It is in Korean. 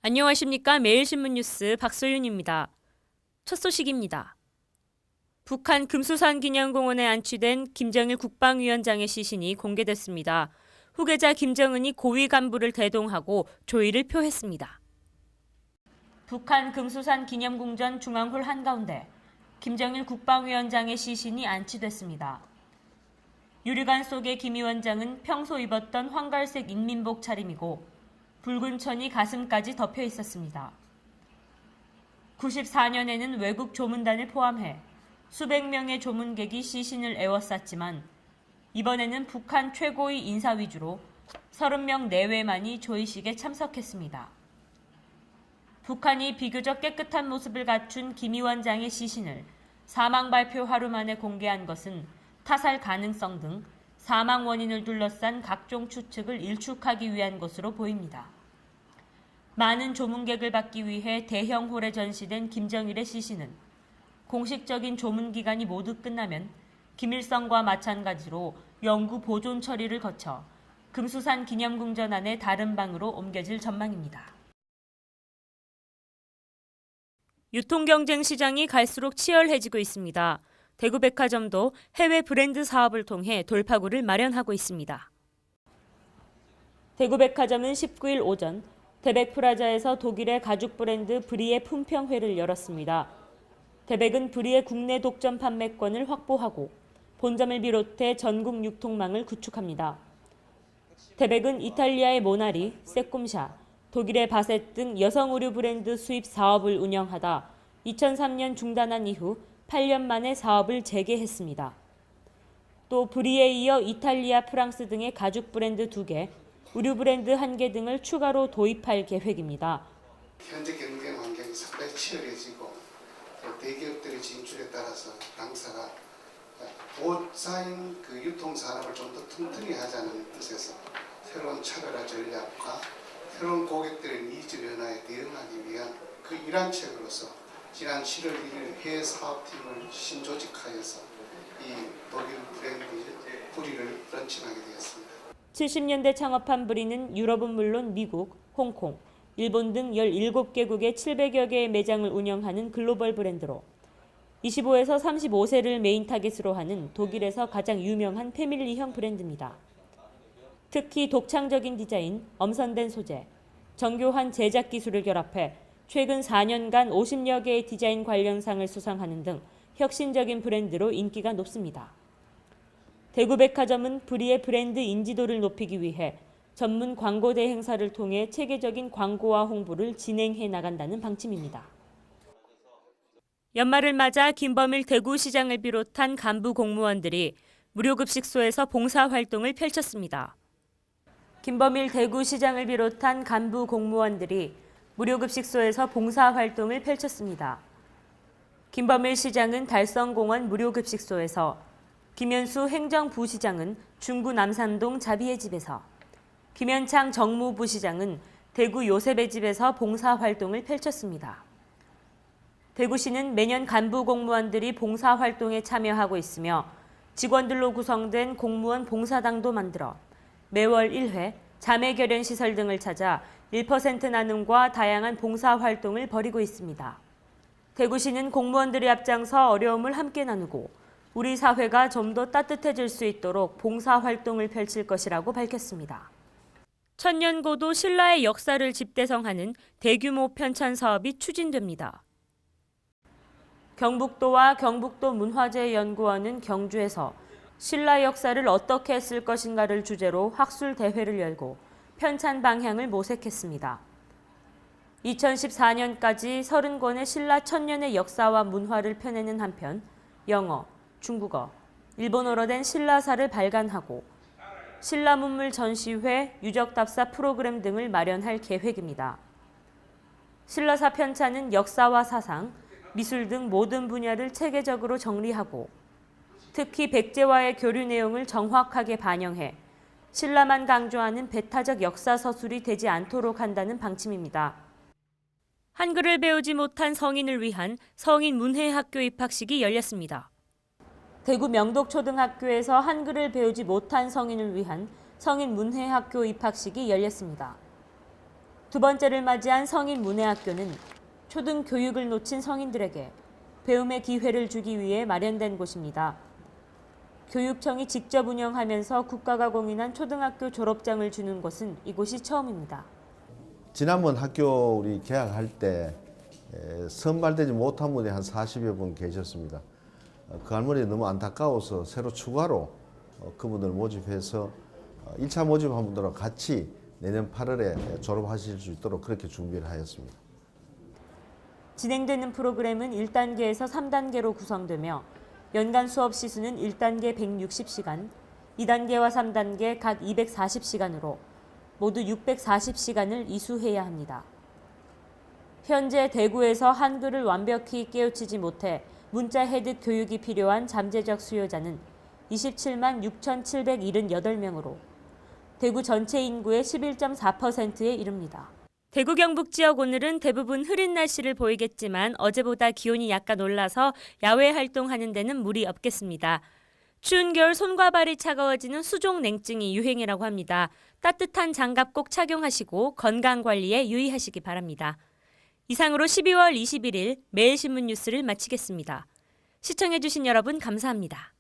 안녕하십니까. 매일신문 뉴스 박소윤입니다. 첫 소식입니다. 북한 금수산 기념공원에 안치된 김정일 국방위원장의 시신이 공개됐습니다. 후계자 김정은이 고위 간부를 대동하고 조의를 표했습니다. 북한 금수산 기념궁전 중앙홀 한가운데 김정일 국방위원장의 시신이 안치됐습니다. 유리관 속의 김 위원장은 평소 입었던 황갈색 인민복 차림이고 붉은 천이 가슴까지 덮여 있었습니다. 94년에는 외국 조문단을 포함해 수백 명의 조문객이 시신을 에워쌌지만 이번에는 북한 최고위 인사 위주로 30명 내외만이 조의식에 참석했습니다. 북한이 비교적 깨끗한 모습을 갖춘 김 위원장의 시신을 사망 발표 하루 만에 공개한 것은 타살 가능성 등 사망 원인을 둘러싼 각종 추측을 일축하기 위한 것으로 보입니다. 많은 조문객을 받기 위해 대형 홀에 전시된 김정일의 시신은 공식적인 조문 기간이 모두 끝나면 김일성과 마찬가지로 영구 보존 처리를 거쳐 금수산 기념궁전 안의 다른 방으로 옮겨질 전망입니다. 유통경쟁 시장이 갈수록 치열해지고 있습니다. 대구백화점도 해외 브랜드 사업을 통해 돌파구를 마련하고 있습니다. 대구백화점은 19일 오전 대백프라자에서 독일의 가죽 브랜드 브리의 품평회를 열었습니다. 대백은 브리의 국내 독점 판매권을 확보하고 본점을 비롯해 전국 유통망을 구축합니다. 대백은 이탈리아의 모나리, 세꿈샤, 독일의 바셋 등 여성 의류 브랜드 수입 사업을 운영하다 2003년 중단한 이후 8년 만에 사업을 재개했습니다. 또 브리에 이어 이탈리아, 프랑스 등의 가죽 브랜드 2개, 의류 브랜드 1개 등을 추가로 도입할 계획입니다. 현재 경쟁 환경이 상당히 치열해지고 대기업들의 진출에 따라서 당사가 옷사인 유통 산업을 좀 더 튼튼히 하자는 뜻에서 새로운 차별화 전략과 새로운 고객들의 니즈 변화에 대응하기 위한 그 일환책으로서 지난 7월 1일 해외 사업팀을 신조직하여서 이 독일 브랜드 브리를 런칭하게 되었습니다. 70년대 창업한 브리는 유럽은 물론 미국, 홍콩, 일본 등 17개국의 700여 개의 매장을 운영하는 글로벌 브랜드로 25에서 35세를 메인 타깃으로 하는 독일에서 가장 유명한 패밀리형 브랜드입니다. 특히 독창적인 디자인, 엄선된 소재, 정교한 제작 기술을 결합해 최근 4년간 50여 개의 디자인 관련상을 수상하는 등 혁신적인 브랜드로 인기가 높습니다. 대구백화점은 브리의 브랜드 인지도를 높이기 위해 전문 광고대 행사를 통해 체계적인 광고와 홍보를 진행해 나간다는 방침입니다. 연말을 맞아 김범일 대구시장을 비롯한 간부 공무원들이 무료급식소에서 봉사활동을 펼쳤습니다. 김범일 대구시장을 비롯한 간부 공무원들이 무료급식소에서 봉사활동을 펼쳤습니다. 김범일 시장은 달성공원 무료급식소에서, 김현수 행정부시장은 중구 남산동 자비의 집에서, 김현창 정무부시장은 대구 요셉의 집에서 봉사활동을 펼쳤습니다. 대구시는 매년 간부 공무원들이 봉사활동에 참여하고 있으며 직원들로 구성된 공무원 봉사당도 만들어 매월 1회 자매결연시설 등을 찾아 1% 나눔과 다양한 봉사활동을 벌이고 있습니다. 대구시는 공무원들이 앞장서 어려움을 함께 나누고 우리 사회가 좀 더 따뜻해질 수 있도록 봉사활동을 펼칠 것이라고 밝혔습니다. 천년고도 신라의 역사를 집대성하는 대규모 편찬 사업이 추진됩니다. 경북도와 경북도 문화재연구원은 경주에서 신라 역사를 어떻게 했을 것인가를 주제로 학술 대회를 열고 편찬 방향을 모색했습니다. 2014년까지 30권의 신라 천년의 역사와 문화를 펴내는 한편 영어, 중국어, 일본어로 된 신라사를 발간하고 신라 문물 전시회, 유적답사 프로그램 등을 마련할 계획입니다. 신라사 편찬은 역사와 사상, 미술 등 모든 분야를 체계적으로 정리하고 특히 백제와의 교류 내용을 정확하게 반영해 신라만 강조하는 배타적 역사 서술이 되지 않도록 한다는 방침입니다. 한글을 배우지 못한 성인을 위한 성인 문해학교 입학식이 열렸습니다. 대구 명독초등학교에서 한글을 배우지 못한 성인을 위한 성인 문해학교 입학식이 열렸습니다. 두 번째를 맞이한 성인문예학교는 초등 교육을 놓친 성인들에게 배움의 기회를 주기 위해 마련된 곳입니다. 교육청이 직접 운영하면서 국가가 공인한 초등학교 졸업장을 주는 곳은 이곳이 처음입니다. 지난번 학교 우리 개학할 때 선발되지 못한 분이 한 40여 분 계셨습니다. 그 할머니 너무 안타까워서 새로 추가로 그분들 모집해서 1차 모집한 분들과 같이 내년 8월에 졸업하실 수 있도록 그렇게 준비를 하였습니다. 진행되는 프로그램은 1단계에서 3단계로 구성되며 연간 수업 시수는 1단계 160시간, 2단계와 3단계 각 240시간으로 모두 640시간을 이수해야 합니다. 현재 대구에서 한글을 완벽히 깨우치지 못해 문자 해득 교육이 필요한 잠재적 수요자는 27만 6,778명으로 대구 전체 인구의 11.4%에 이릅니다. 대구 경북 지역 오늘은 대부분 흐린 날씨를 보이겠지만 어제보다 기온이 약간 올라서 야외 활동하는 데는 무리 없겠습니다. 추운 겨울 손과 발이 차가워지는 수족 냉증이 유행이라고 합니다. 따뜻한 장갑 꼭 착용하시고 건강 관리에 유의하시기 바랍니다. 이상으로 12월 21일 매일신문 뉴스를 마치겠습니다. 시청해주신 여러분 감사합니다.